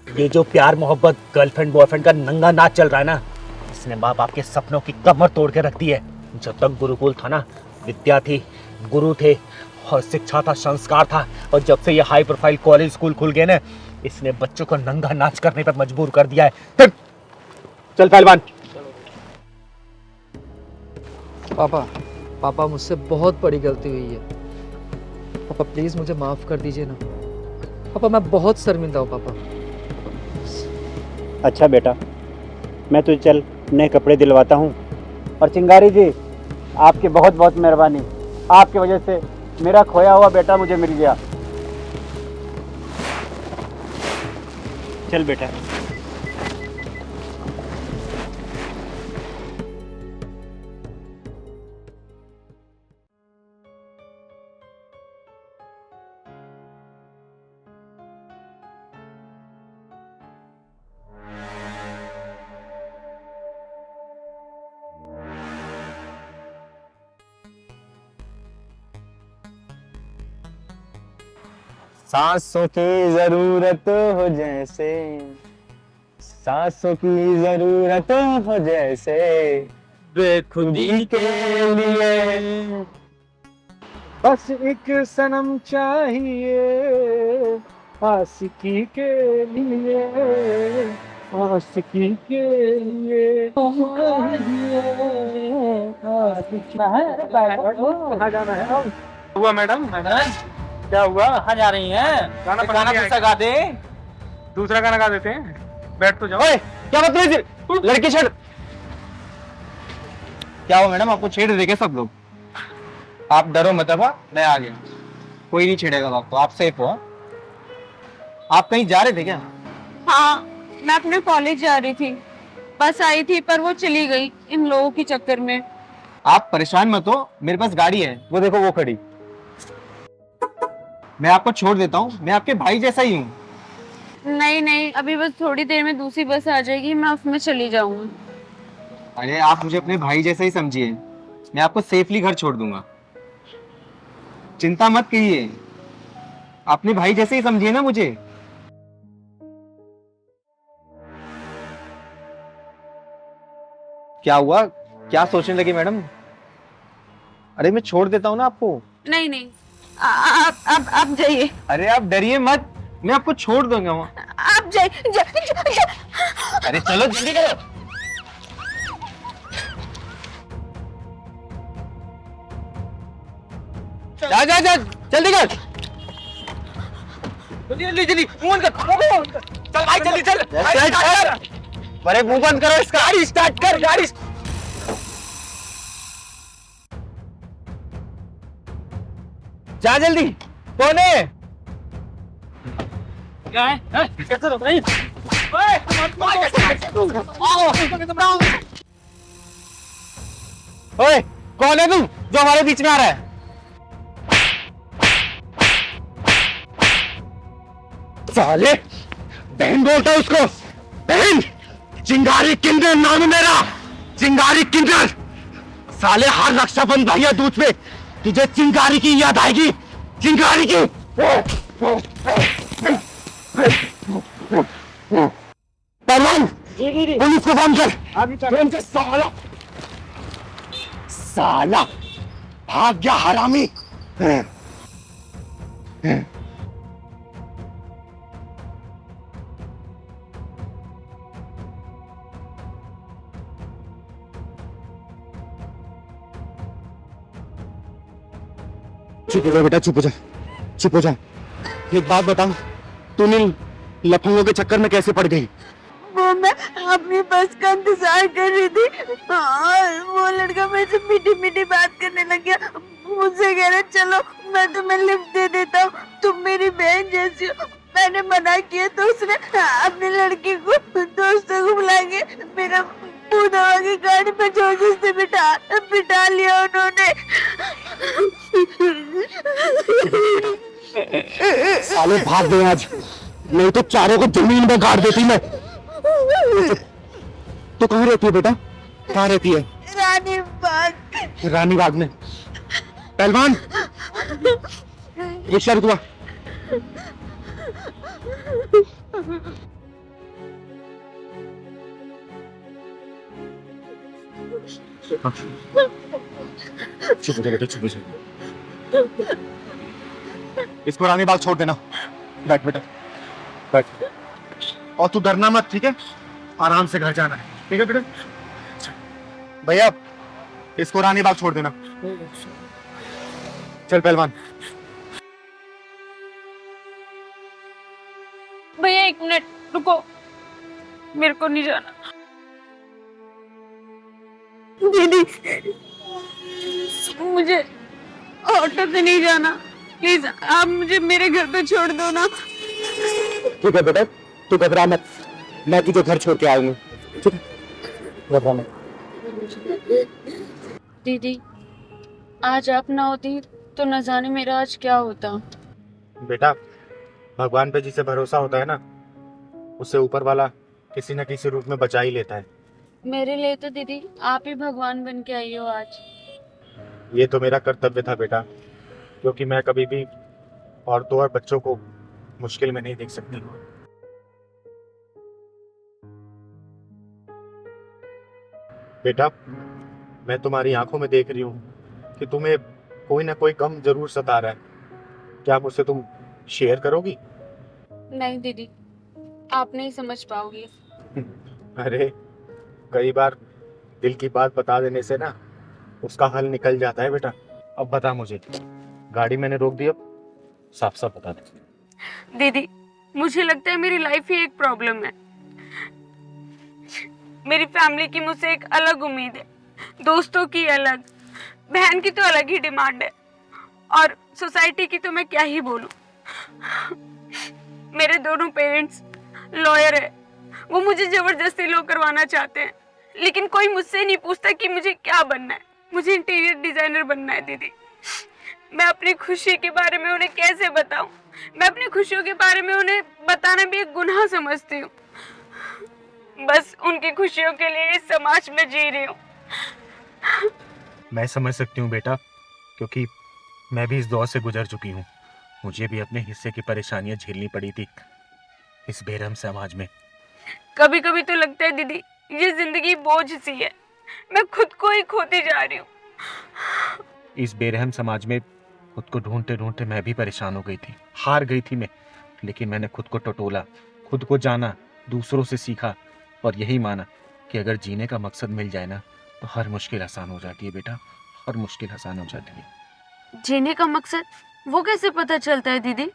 B: ये जो प्यार मोहब्बत गर्लफ्रेंड बॉयफ्रेंड का नंगा नाच चल रहा है ना, इसने माँ बाप के सपनों की कमर तोड़ के रख दी है। जब तक गुरुकुल था ना, विद्या थी, गुरु थे और शिक्षा था, संस्कार था। और जब से ये हाई प्रोफाइल कॉलेज स्कूल खुल गए ना, इसने बच्चों को नंगा नाच करने पर मजबूर कर दिया है। चल पहलवान।
H: पापा पापा मुझसे बहुत बड़ी गलती हुई है। पापा प्लीज मुझे माफ कर दीजिए ना पापा, मैं बहुत शर्मिंदा हूँ पापा।
L: अच्छा बेटा, मैं तुझे चल नए कपड़े दिलवाता हूँ। और चिंगारी जी, आपकी बहुत बहुत मेहरबानी, आपकी वजह से मेरा खोया हुआ बेटा मुझे मिल गया। चल बेटा।
J: सांसों की जरूरत हो जैसे, सांसों की जरूरत हो जैसे, बेखुदी के लिए बस एक सनम चाहिए, आशिकी के लिए, आशिकी के लिए। कहाँ जाना है? हुआ मैडम? क्या हुआ? कहाँ जा रही हैं? गाना दूसरा गा दे। दूसरा गाना गा देते हैं, बैठ तो जाओ। ओए, क्या बदतमीज लड़की छेड़। क्या हुआ मैडम, आपको छेड़ देंगे सब लोग? आप डरो मत, अब मैं आ गया, कोई नहीं छेड़ेगा आपको, आप सेफ हो। आप कहीं जा रहे थे क्या?
G: हाँ, मैं अपने कॉलेज जा रही थी, बस आई थी पर वो चली गई इन लोगों के चक्कर में।
J: आप परेशान मत हो, मेरे पास गाड़ी है, वो देखो वो खड़ी। मैं आपको छोड़ देता हूँ, मैं आपके भाई जैसा ही हूँ।
G: नहीं नहीं, अभी बस थोड़ी देर में दूसरी बस आ जाएगी, मैं उसमें चली जाऊंगी।
J: अरे आप मुझे अपने भाई जैसा ही समझिए, मैं आपको सेफली घर छोड़ दूंगा, चिंता मत कीजिए, अपने भाई जैसे ही समझिए ना मुझे। क्या हुआ, क्या सोचने लगी मैडम? अरे मैं छोड़ देता हूँ ना आपको।
G: नहीं नहीं, आप जाइए।
J: अरे आप डरिए मत, मैं आपको छोड़ दूंगा वहाँ।
G: आप जाइए।
J: अरे चलो जल्दी करो। जा जा जा, जल्दी कर, जल्दी जल्दी मुंह बंद कर। चल भाई जल्दी चल। अरे मुंह बंद करो इसका। गाड़ी स्टार्ट कर, गाड़ी। जा जल्दी। कौन है? क्या है? कैसे रोक रही? ओए, कौन है तुम जो हमारे बीच में आ रहा है? साले, बहन बोलता है उसको, बहन। चिंगारी किन्नर नाम है मेरा, चिंगारी किन्नर। साले हर रक्षाबंधन भैया दूज पे तुझे चिंगारी की याद आएगी, चिंगारी की। परवान, पुलिस को फोन कर। साला साला भाग गया हरामी। चुप हो जा बेटा, चुप हो जा, चुप हो जा। एक बात बता, तूने लफंगों के चक्कर में कैसे पड़ गई?
G: वो मैं अपनी बस का इंतजार कर रही थी और वो लड़का मेरे से मीठी मीठी बात करने लग गया। मुझसे कह रहा चलो मैं तुम्हें लिफ्ट दे देता हूँ, तुम मेरी बहन जैसी हो। मैंने मना किया तो उसने अपनी लड़की को दोस्तों को बुला के मेरा मुंह दबा के गाड़ी पे जोर से बिठा लिया उन्होंने।
J: साले भाग गए आज, नहीं तो चारों को जमीन में गाड़ देती मैं। तो कहाँ रहती है बेटा, कहाँ रहती है?
G: रानी बाग।
J: रानी बाग में। पहलवान, ये शर्त हुआ। चुप हो जा बेटा, चुप हो जा। इसको रानी बाग छोड़ देना। बैठ बेटा, बैठ। और तू डरना मत, ठीक है? आराम से घर जाना है, ठीक है बेटा? भैया, इसको रानी बाग छोड़ देना। चल पहलवान।
G: एक मिनट रुको, मेरे को नहीं जाना। दीदी मुझे ऑटो से नहीं जाना, प्लीज आप मुझे मेरे घर पे छोड़ दो ना।
B: ठीक है बेटा, तू घबरा मत, मैं तुझे घर छोड़ के आऊंगी। ठीक है, घबरा मत।
G: दीदी आज आप ना होती तो न जाने मेरा आज क्या होता।
M: बेटा, भगवान पे जिसे भरोसा होता है ना, उससे ऊपर वाला किसी न किसी रूप में बचा ही लेता है।
G: मेरे लिए तो दीदी आप ही भगवान बन के आई हो आज।
M: ये तो मेरा कर्तव्य था बेटा, क्योंकि मैं कभी भी औरतों और बच्चों को मुश्किल में नहीं देख सकती। बेटा, मैं तुम्हारी आंखों में देख रही हूँ कि तुम्हें कोई ना कोई गम जरूर सता रहा है। क्या मुझसे तुम शेयर करोगी?
G: नहीं दीदी, आप नहीं समझ पाओगी।
M: अरे कई बार दिल की बात बता देने से ना उसका हल निकल जाता है बेटा। अब बता मुझे, गाड़ी मैंने रोक दी, अब साफ साफ बता दे।
G: दीदी मुझे लगता है मेरी लाइफ ही एक प्रॉब्लम है। मेरी फैमिली की मुझसे एक अलग उम्मीद है, दोस्तों की अलग, बहन की तो अलग ही डिमांड है, और सोसाइटी की तो मैं क्या ही बोलूं। मेरे दोनों पेरेंट्स लॉयर है, वो मुझे जबरदस्ती लॉ करवाना चाहते हैं, लेकिन कोई मुझसे नहीं पूछता कि मुझे क्या बनना है। मुझे इंटीरियर डिजाइनर बनना है दीदी। मैं अपनी खुशी के बारे में उन्हें कैसे बताऊं? मैं अपनी खुशियों के बारे में उन्हें बताना भी एक गुनाह समझती हूँ। बस उनकी खुशियों के लिए इस समाज में जी रही हूँ।
M: मैं समझ सकती हूँ बेटा, क्योंकि मैं भी इस दौर से गुजर चुकी हूँ। मुझे भी अपने हिस्से की परेशानियां झेलनी पड़ी थी इस बेरहम समाज में।
G: कभी कभी तो लगता है दीदी ये जिंदगी बोझ सी है, मैं खुद को ही खोती जा रही हूँ।
M: इस बेरहम समाज में खुद को ढूंढते ढूंढते मैं भी परेशान हो गई थी, हार गई थी मैं। लेकिन मैंने खुद को टटोला, खुद को जाना, दूसरों से सीखा और यही माना कि अगर जीने का मकसद मिल जाए ना तो हर मुश्किल आसान हो जाती है बेटा, हर मुश्किल आसान हो जाती है।
G: जीने का मकसद वो कैसे पता चलता है दीदी?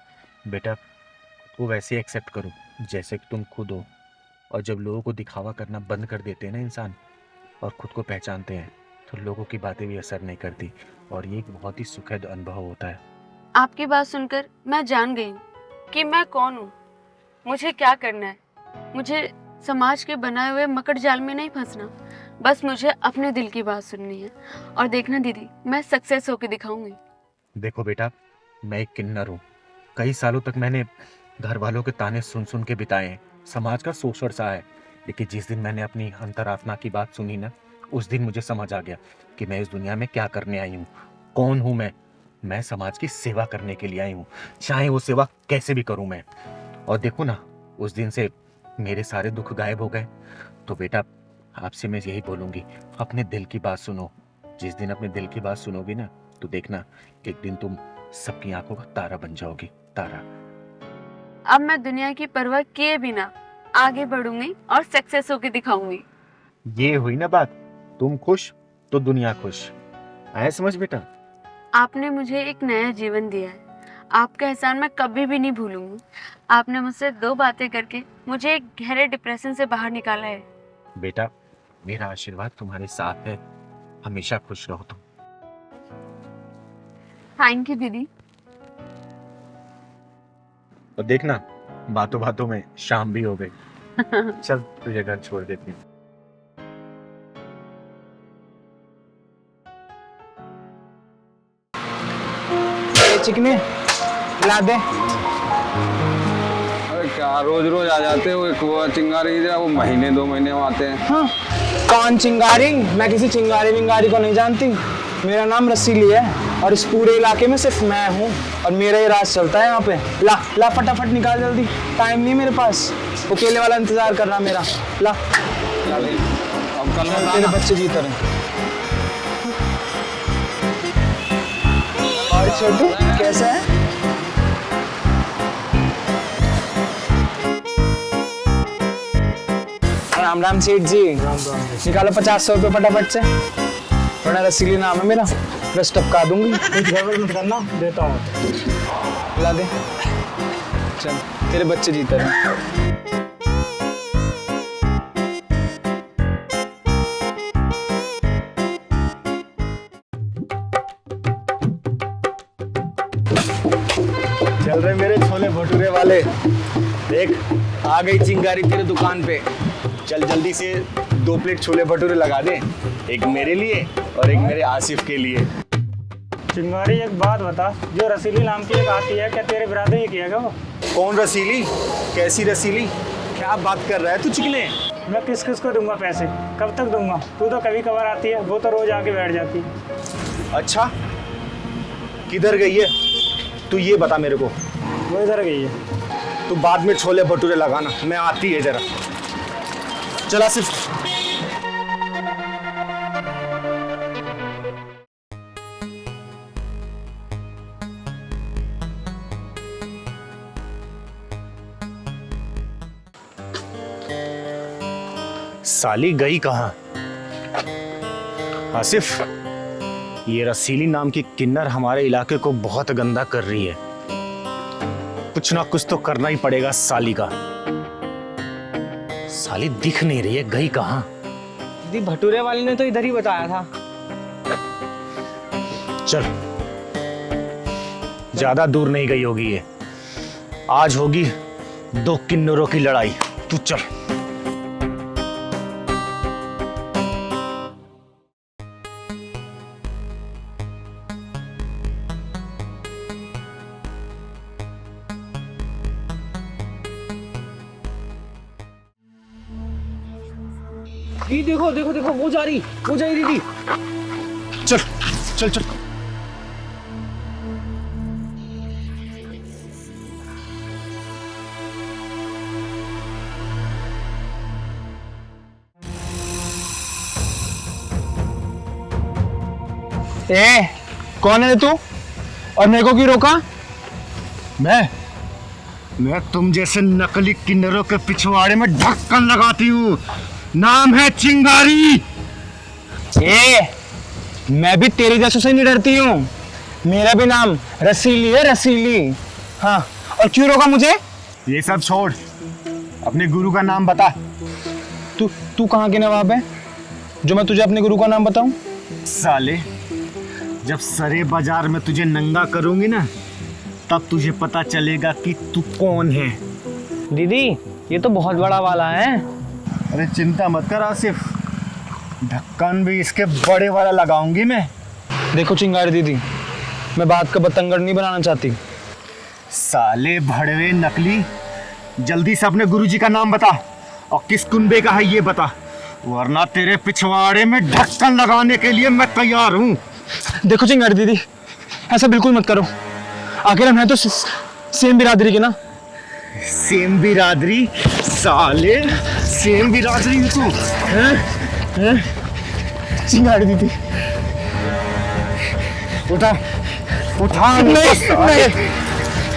M: बेटा, खुद को वैसे एक्सेप्ट करो जैसे कि तुम खुद हो, और जब लोगों को दिखावा करना बंद कर देते हैं ना इंसान और खुद को पहचानते हैं तो लोगों की बातें भी असर नहीं करती, और ये एक बहुत ही सुखद अनुभव होता है।
G: आपकी बात सुनकर मैं जान गई कि मैं कौन हूँ, मुझे क्या करना है। मुझे समाज के बनाए हुए मकड़ जाल में नहीं फंसना, बस मुझे अपने दिल की बात सुननी है। और देखना दीदी, मैं सक्सेस होके दिखाऊंगी।
M: देखो बेटा, मैं एक किन्नर हूँ। कई सालों तक मैंने घर वालों के ताने सुन सुन के बिताए हैं, समाज का शोषण सहा है। लेकिन जिस दिन मैंने अपनी अंतरात्मा की बात सुनी ना, उस दिन मुझे समझ आ गया कि मैं इस दुनिया में क्या करने आई हूँ, कौन हूँ मैं समाज की सेवा करने के लिए आई हूँ, चाहे वो सेवा कैसे भी करूँ मैं। और देखो ना, उस दिन से मेरे सारे दुख गायब हो गए। तो बेटा, आपसे मैं यही बोलूँगी, अपने दिल की बात सुनो। जिस दिन अपने दिल की बात सुनोगी ना, तो देखना एक दिन तुम सबकी आंखों का तारा बन जाओगी, तारा।
G: अब मैं दुनिया की परवाह किए बिना आगे बढ़ूंगी और सक्सेस होके दिखाऊंगी।
M: ये हुई ना बात, तुम खुश तो दुनिया खुश। आया समझ बेटा?
G: आपने मुझे एक नया जीवन दिया है, आपका एहसान मैं कभी भी नहीं भूलूंगी। आपने मुझसे 2 बातें करके मुझे एक गहरे डिप्रेशन से बाहर निकाला है।
M: बेटा, मेरा आशीर्वाद तुम्हारे साथ है, हमेशा खुश रहो तुम।
G: थैंक यू दीदी।
M: और देखना, बातों बातों में शाम भी हो गई। चल तुझे घर छोड़ देती हूँ।
N: चिकने ला दे।
O: अरे क्या रोज रोज आ जाते हो, एक वो चिंगारी वो महीने 2 महीने में आते हैं।
N: हाँ, कौन चिंगारी? मैं किसी चिंगारी विंगारी को नहीं जानती। मेरा नाम रसीली है और इस पूरे इलाके में सिर्फ मैं हूँ और मेरा ही राज चलता है यहाँ पे। ला ला फटाफट निकाल जल्दी, टाइम नहीं मेरे पास, वो केले वाला इंतजार कर रहा मेरा। ला
O: अब कल
N: तेरे बच्चे जीत रहे। और छोटू कैसा है? राम राम सेठ जी। निकालो 50 रुपये फटाफट से। थोड़ा रसीली नाम है मेरा, बस टपका दूंगी। कुछ गड़बड़ मत करना, देता हूँ। ला दे। चल तेरे बच्चे जीते रहे।
M: चल रहे मेरे छोले भटूरे वाले, देख
N: आ गई चिंगारी तेरे दुकान पे।
M: चल जल्दी से 2 प्लेट छोले भटूरे लगा दे, एक मेरे लिए और एक मेरे आसिफ के लिए।
P: चिंगारी एक बात बता, जो रसीली नाम की एक आती है, क्या तेरे बिरादर ही किया वो?
M: कौन रसीली? कैसी रसीली? क्या बात कर रहा है तू चिकने?
P: मैं किस किस को दूंगा पैसे, कब तक दूंगा? तू तो कभी कभार आती है, वो तो रोज आके बैठ जाती है।
M: अच्छा किधर गई है तू ये बता मेरे को।
P: वो इधर गई है।
M: तू बाद में छोले भटूरे लगाना, मैं आती है जरा। चला सिर्फ साली गई कहाँ? आसिफ, ये रसीली नाम की किन्नर हमारे इलाके को बहुत गंदा कर रही है। कुछ ना कुछ तो करना ही पड़ेगा साली का। साली दिख नहीं रही है, गई कहाँ?
N: दीदी भटूरे वाले ने तो इधर ही बताया था।
M: चल ज्यादा दूर नहीं गई होगी ये, आज होगी 2 किन्नरों की लड़ाई। तू चल।
N: दीदी देखो देखो देखो, वो जा रही दीदी।
M: चल चल चल।
N: ए कौन है तू और मेरे को क्यों रोका?
M: मैं तुम जैसे नकली किन्नरों के पिछवाड़े में ढक्कन लगाती हूँ। नाम है चिंगारी।
N: मैं भी तेरे जैसों से नहीं डरती हूँ, मेरा भी नाम रसीली है, रसीली। हाँ, और क्यों रोका मुझे?
M: ये सब छोड़, अपने गुरु का नाम बता।
N: तू कहाँ के नवाब है जो मैं तुझे अपने गुरु का नाम बताऊं?
M: साले, जब सरे बाजार में तुझे नंगा करूंगी ना, तब तुझे पता चलेगा कि तू कौन है।
N: दीदी ये तो बहुत बड़ा वाला है।
M: अरे चिंता मत कर आसिफ, ढक्कन भी इसके बड़े वाला लगाऊंगी मैं।
N: देखो चिंगारी दीदी, मैं बात का बतंगड़ नहीं बनाना चाहती।
M: साले भड़वे नकली, जल्दी से अपने गुरुजी का नाम बता और किस कुंबे का है ये बता, वरना तेरे पिछवाड़े में ढक्कन लगाने के लिए मैं तैयार हूँ।
N: देखो चिंगारी दीदी, ऐसा बिल्कुल मत करो, आखिर हम हैं तो सेम बिरादरी के ना।
M: सेम बिरादरी? साले सेम बिरादरी है तू?
N: चिंगारी दीदी
M: उठा उठा।
N: नहीं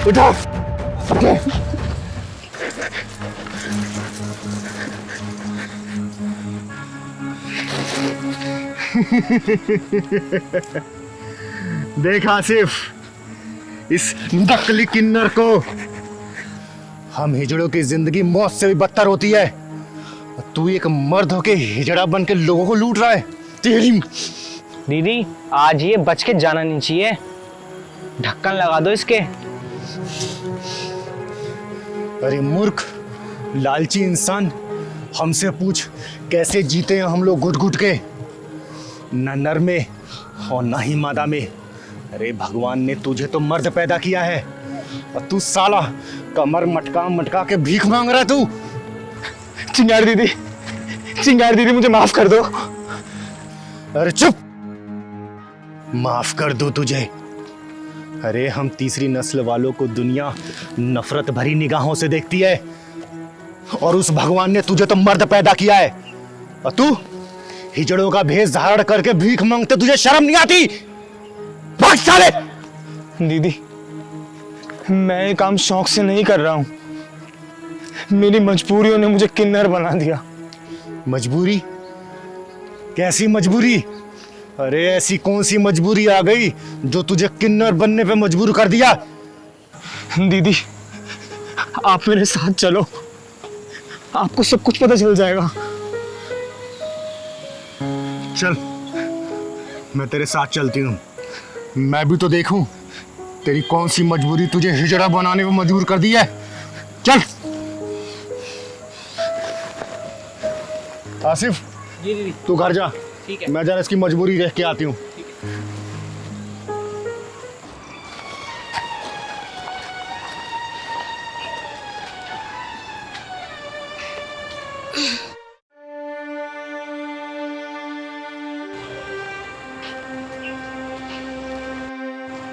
M: उठा। देख आसिफ, इस नकली किन्नर को, हम हिजड़ों की जिंदगी मौत से भी बदतर होती है। तू एक मर्द होके हिजड़ा बन के लोगों को लूट रहा है। तेरी
N: दीदी आज ये बच के जाना नहीं चाहिए, ढक्कन लगा दो इसके।
M: अरे मूर्ख लालची इंसान, हमसे पूछ कैसे जीते हैं हम लोग घुट घुट के, न नर में और ना ही मादा में। अरे भगवान ने तुझे तो मर्द पैदा किया है और तू साला कमर मटका मटका के भीख मांग रहा है तू।
N: चिंगारी दीदी मुझे माफ कर दो।
M: अरे चुप, माफ कर दो तुझे? अरे हम तीसरी नस्ल वालों को दुनिया नफरत भरी निगाहों से देखती है और उस भगवान ने तुझे तो मर्द पैदा किया है और तू हिजड़ों का भेष धारण करके भीख मांगते, तुझे शर्म नहीं आती? भाग साले।
N: दीदी मैं ये काम शौक से नहीं कर रहा हूं, मेरी मजबूरियों ने मुझे किन्नर बना दिया।
M: मजबूरी? कैसी मजबूरी? अरे ऐसी कौन सी मजबूरी आ गई जो तुझे किन्नर बनने पे मजबूर कर दिया?
N: दीदी आप मेरे साथ चलो, आपको सब कुछ पता चल जाएगा।
M: चल, मैं तेरे साथ चलती हूँ। मैं भी तो देखूं तेरी कौन सी मजबूरी तुझे हिजड़ा बनाने में मजबूर कर दी है। चल। आसिफ,
I: जी दीदी।
M: तू घर जा,
I: ठीक है।
M: मैं जरा इसकी मजबूरी देख के आती हूँ।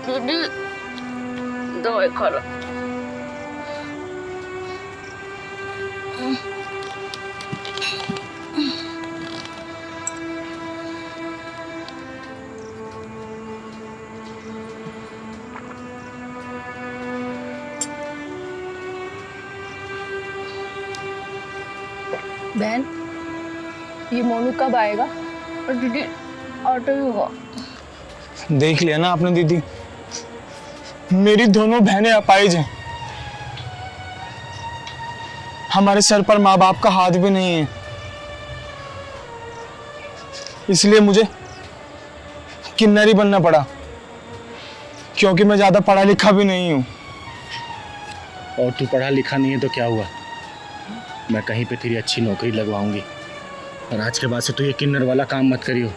A: दीदी दवाई खा लो।
G: बहन, ये मोनू कब आएगा? और दीदी ऑटो ही हुआ।
N: देख लिया ना आपने दीदी, मेरी दोनों बहनें अपाहिज हैं। हमारे सर पर माँ बाप का हाथ भी नहीं है, इसलिए मुझे किन्नरी बनना पड़ा, क्योंकि मैं ज्यादा पढ़ा लिखा भी नहीं हूँ।
M: और तू पढ़ा लिखा नहीं है तो क्या हुआ? मैं कहीं पे तेरी अच्छी नौकरी लगवाऊंगी। और आज के बाद से तू ये किन्नर वाला काम मत करियो।